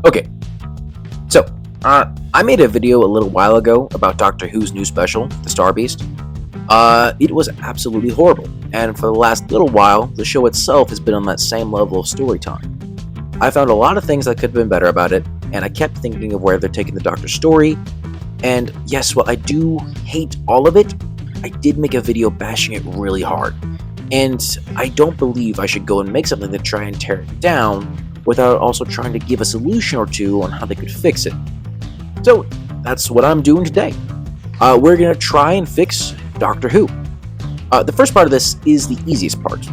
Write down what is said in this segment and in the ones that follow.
Okay, so I made a video a little while ago about Doctor Who's new special, The Star Beast. It was absolutely horrible, and for the last little while, the show itself has been on that same level of storytelling. I found a lot of things that could have been better about it, and I kept thinking of where they're taking the Doctor's story, and yes, while I do hate all of it, I did make a video bashing it really hard, and I don't believe I should go and make something to try and tear it down without also trying to give a solution or two on how they could fix it. So that's what I'm doing today. We're going to try and fix Doctor Who. The first part of this is the easiest part.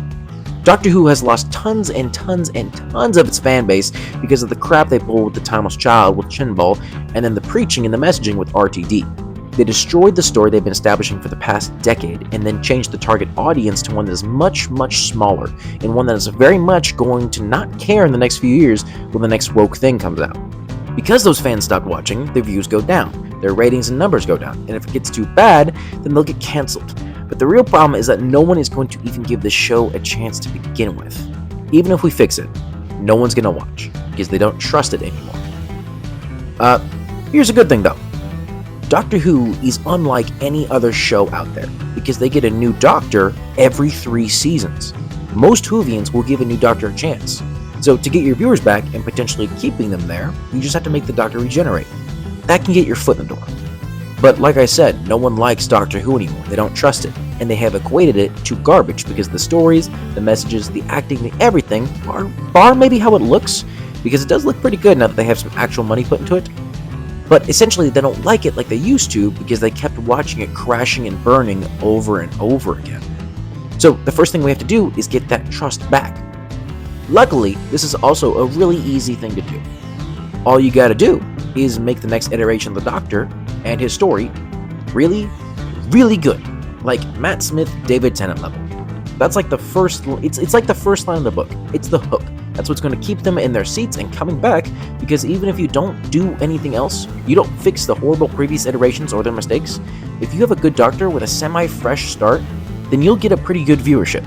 Doctor Who has lost tons and tons and tons of its fan base because of the crap they pulled with The Timeless Child with Chinball, and then the preaching and the messaging with RTD. They destroyed the story they've been establishing for the past decade, and then changed the target audience to one that is much, much smaller, and one that is very much going to not care in the next few years when the next woke thing comes out. Because those fans stopped watching, their views go down, their ratings and numbers go down, and if it gets too bad, then they'll get cancelled. But the real problem is that no one is going to even give this show a chance to begin with. Even if we fix it, no one's going to watch, because they don't trust it anymore. Here's a good thing though. Doctor Who is unlike any other show out there, because they get a new Doctor every 3 seasons. Most Whovians will give a new Doctor a chance. So to get your viewers back and potentially keeping them there, you just have to make the Doctor regenerate. That can get your foot in the door. But like I said, no one likes Doctor Who anymore, they don't trust it, and they have equated it to garbage because the stories, the messages, the acting, the everything, bar maybe how it looks, because it does look pretty good now that they have some actual money put into it. But essentially they don't like it like they used to because they kept watching it crashing and burning over and over again. So the first thing we have to do is get that trust back. Luckily, this is also a really easy thing to do. All you gotta do is make the next iteration of the Doctor and his story really, really good. Like Matt Smith, David Tennant level. That's like the first, it's like the first line of the book. It's the hook. That's what's going to keep them in their seats and coming back, because even if you don't do anything else, you don't fix the horrible previous iterations or their mistakes, if you have a good Doctor with a semi-fresh start, then you'll get a pretty good viewership.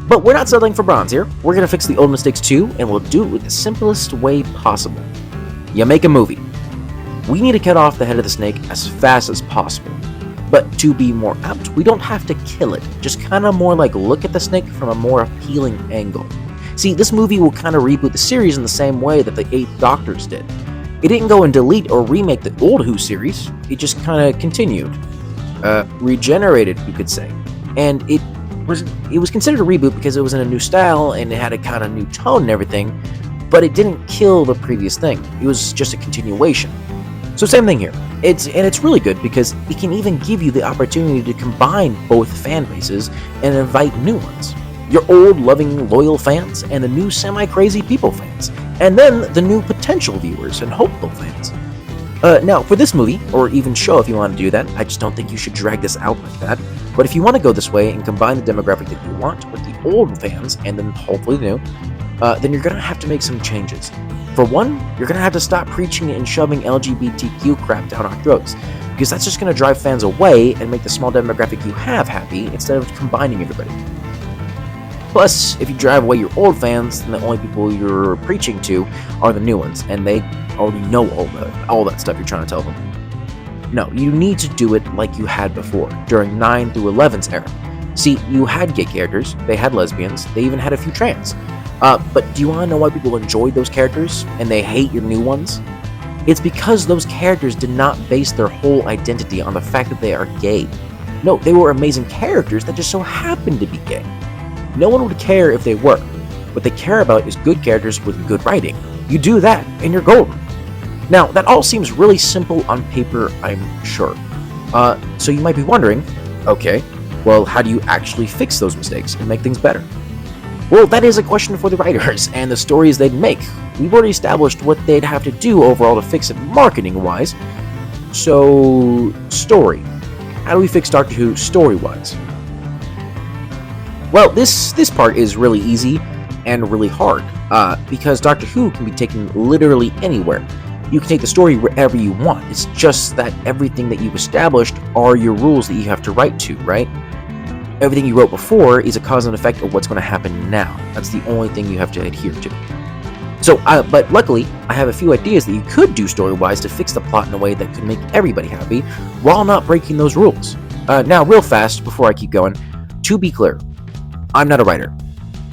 But we're not settling for bronze here. We're going to fix the old mistakes too, and we'll do it with the simplest way possible. You make a movie. We need to cut off the head of the snake as fast as possible. But to be more apt, we don't have to kill it, just kind of more like look at the snake from a more appealing angle. See, this movie will kind of reboot the series in the same way that the 8th Doctors did. It didn't go and delete or remake the old Who series, it just kind of continued. Regenerated, you could say. And it was considered a reboot because it was in a new style and it had a kind of new tone and everything, but it didn't kill the previous thing. It was just a continuation. So same thing here. It's really good because it can even give you the opportunity to combine both fan bases and invite new ones. Your old, loving, loyal fans, and the new semi-crazy people fans, and then the new potential viewers and hopeful fans. Now, for this movie, or even show if you want to do that, I just don't think you should drag this out like that, but if you want to go this way and combine the demographic that you want with the old fans, and then hopefully the new, then you're going to have to make some changes. For one, you're going to have to stop preaching and shoving LGBTQ crap down our throats, because that's just going to drive fans away and make the small demographic you have happy instead of combining everybody. Plus, if you drive away your old fans, then the only people you're preaching to are the new ones, and they already know all that stuff you're trying to tell them. No, you need to do it like you had before, during 9 through 11's era. See, you had gay characters, they had lesbians, they even had a few trans. But do you want to know why people enjoyed those characters, and they hate your new ones? It's because those characters did not base their whole identity on the fact that they are gay. No, they were amazing characters that just so happened to be gay. No one would care if they were. What they care about is good characters with good writing. You do that, and you're golden. Now, that all seems really simple on paper, I'm sure. So you might be wondering, okay, well, how do you actually fix those mistakes and make things better? Well, that is a question for the writers and the stories they'd make. We've already established what they'd have to do overall to fix it marketing-wise. So, story. How do we fix Doctor Who story-wise? Well, this part is really easy and really hard, because Doctor Who can be taken literally anywhere. You can take the story wherever you want. It's just that everything that you've established are your rules that you have to write to, right? Everything you wrote before is a cause and effect of what's going to happen now. That's the only thing you have to adhere to. So, but luckily, I have a few ideas that you could do story-wise to fix the plot in a way that could make everybody happy, while not breaking those rules. Now, real fast, before I keep going, to be clear, I'm not a writer.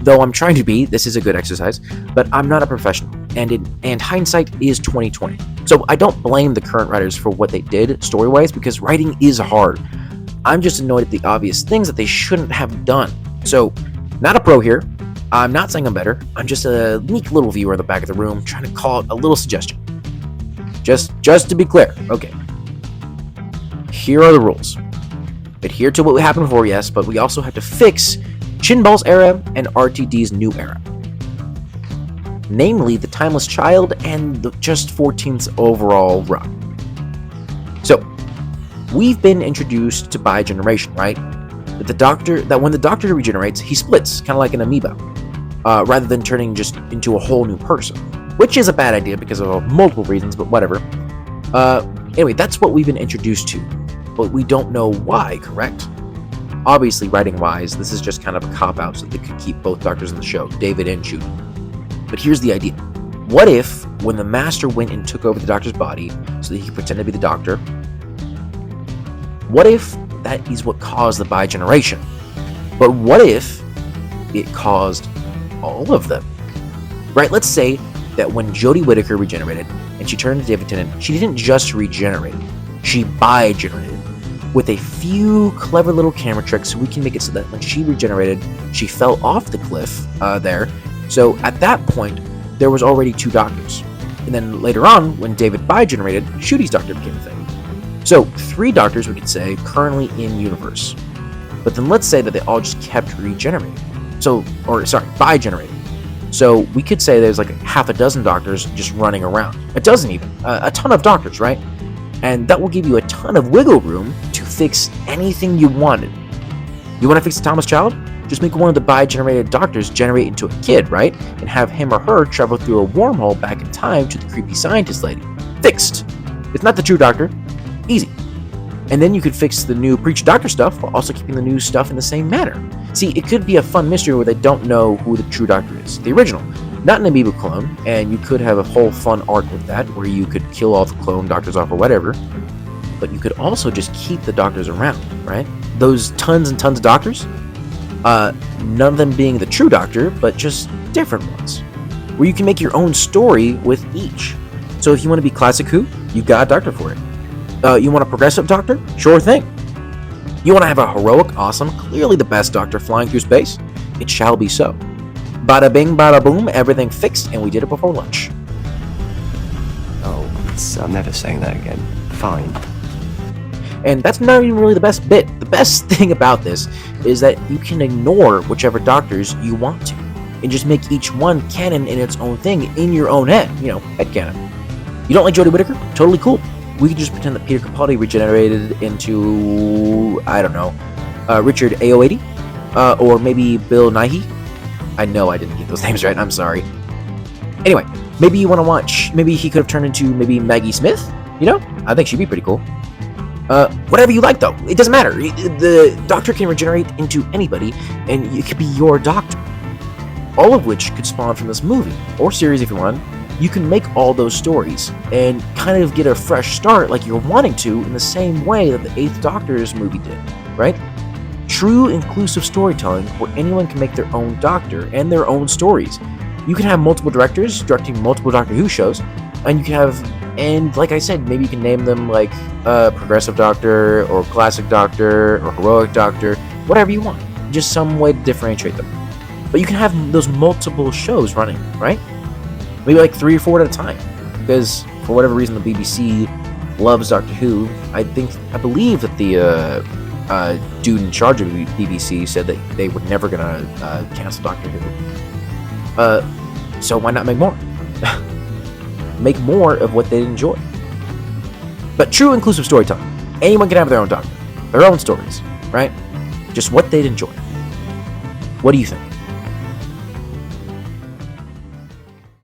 Though I'm trying to be, this is a good exercise, but I'm not a professional, and hindsight is 20/20. So I don't blame the current writers for what they did, story-wise, because writing is hard. I'm just annoyed at the obvious things that they shouldn't have done. So, not a pro here. I'm not saying I'm better. I'm just a meek little viewer in the back of the room trying to call it a little suggestion. Just to be clear, okay. Here are the rules. Adhere to what happened before, yes, but we also have to fix Chinball's era and RTD's new era. Namely, the Timeless Child and the Just 14's overall run. So, we've been introduced to bi-generation, right? That when the Doctor regenerates, he splits, kind of like an amoeba. Rather than turning just into a whole new person. Which is a bad idea because of multiple reasons, but whatever. Anyway, that's what we've been introduced to. But we don't know why, correct? Obviously, writing-wise, this is just kind of a cop-out so they could keep both Doctors in the show, David and Judy. But here's the idea. What if, when the Master went and took over the Doctor's body so that he could pretend to be the Doctor, what if that is what caused the bi-generation? But what if it caused all of them? Right, let's say that when Jodie Whittaker regenerated and she turned to David Tennant, she didn't just regenerate, she bi-generated. With a few clever little camera tricks, we can make it so that when she regenerated, she fell off the cliff there. So at that point, there was already 2 Doctors. And then later on, when David bi-generated, Judy's Doctor became a thing. So 3 Doctors, we could say, currently in universe. But then let's say that they all just kept regenerating. Bi-generating. So we could say there's like half a dozen Doctors just running around. A dozen even. A ton of Doctors, right? And that will give you a ton of wiggle room to fix anything you wanted. You want to fix the Timeless Child? Just make one of the bi-generated Doctors generate into a kid, right? And have him or her travel through a wormhole back in time to the creepy scientist lady. Fixed! It's not the true Doctor. Easy. And then you could fix the new Preacher Doctor stuff while also keeping the new stuff in the same manner. See, it could be a fun mystery where they don't know who the true Doctor is. The original. Not an amoeba clone, and you could have a whole fun arc with that, where you could kill all the clone Doctors off or whatever. But you could also just keep the Doctors around, right? Those tons and tons of Doctors, none of them being the true Doctor, but just different ones. Where you can make your own story with each. So if you want to be classic Who, you've got a Doctor for it. You want a progressive Doctor? Sure thing. You want to have a heroic, awesome, clearly the best Doctor flying through space? It shall be so. Bada bing, bada boom, everything fixed, and we did it before lunch. Oh, I'm never saying that again. Fine. And that's not even really the best bit. The best thing about this is that you can ignore whichever Doctors you want to, and just make each one canon in its own thing in your own head. You know, head canon. You don't like Jodie Whittaker? Totally cool. We could just pretend that Peter Capaldi regenerated into, I don't know, Richard A080, or maybe Bill Nighy. I know I didn't get those names right, I'm sorry. Anyway, maybe you want to watch, maybe he could have turned into maybe Maggie Smith, you know? I think she'd be pretty cool. Whatever you like though, it doesn't matter. The Doctor can regenerate into anybody, and it could be your Doctor. All of which could spawn from this movie, or series if you want. You can make all those stories, and kind of get a fresh start like you're wanting to in the same way that the 8th Doctor's movie did, right? True inclusive storytelling where anyone can make their own Doctor and their own stories. You can have multiple directors directing multiple Doctor Who shows, and you can have, and like I said, maybe you can name them like Progressive Doctor, or Classic Doctor, or Heroic Doctor, whatever you want. Just some way to differentiate them. But you can have those multiple shows running, right? Maybe like 3 or 4 at a time. Because for whatever reason the BBC loves Doctor Who. I believe that the dude in charge of the BBC said that they were never gonna cancel Doctor Who. So why not make more? Make more of what they enjoy. But true inclusive storytelling. Anyone can have their own Doctor, their own stories, right? Just what they'd enjoy. What do you think?